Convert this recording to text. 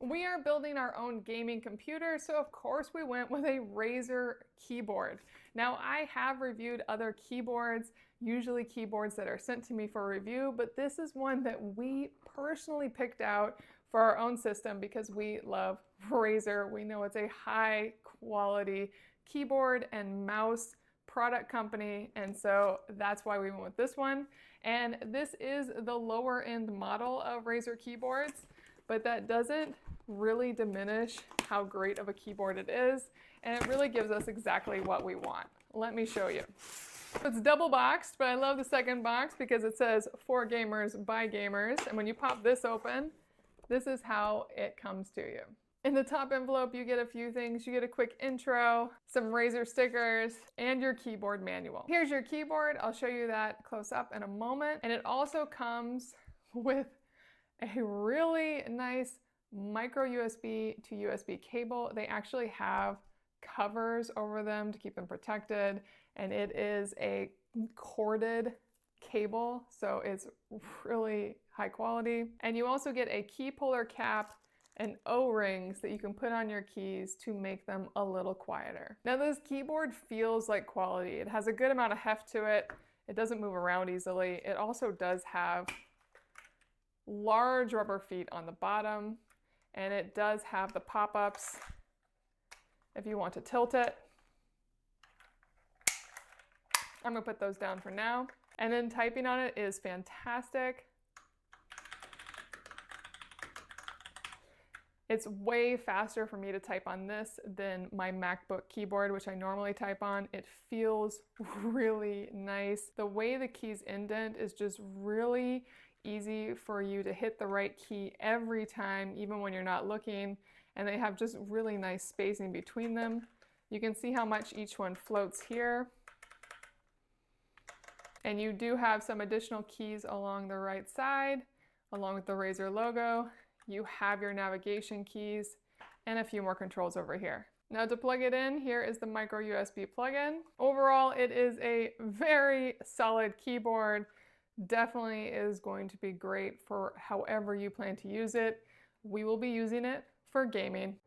We are building our own gaming computer, so of course we went with a Razer keyboard. Now, I have reviewed other keyboards, usually keyboards that are sent to me for review, but this is one that we personally picked out for our own system because we love Razer. We know it's a high quality keyboard and mouse product company, and so that's why we went with this one. And this is the lower end model of Razer keyboards, but that doesn't really diminish how great of a keyboard it is, and it really gives us exactly what we want. Let me show you. It's double boxed, but I love the second box because it says for gamers by gamers, and when you pop this open, this is how it comes to you. In the top envelope, you get a few things. You get a quick intro, some Razer stickers, and your keyboard manual. Here's your keyboard. I'll show you that close up in a moment. And it also comes with a really nice micro USB to USB cable. They actually have covers over them to keep them protected, and it is a corded cable, so it's really high quality. And you also get a key puller cap and O-rings that you can put on your keys to make them a little quieter. Now, this keyboard feels like quality. It has a good amount of heft to it. It doesn't move around easily. It also does have large rubber feet on the bottom, and it does have the pop-ups if you want to tilt it. I'm gonna put those down for now. And then typing on it is fantastic. It's way faster for me to type on this than my MacBook keyboard, which I normally type on. It feels really nice. The way the keys indent is just really easy for you to hit the right key every time, even when you're not looking. And they have just really nice spacing between them. You can see how much each one floats here. And you do have some additional keys along the right side, along with the Razer logo. You have your navigation keys and a few more controls over here. Now, to plug it in, here is the micro USB plug-in. Overall, it is a very solid keyboard. Definitely is going to be great for however you plan to use it. We will be using it for gaming.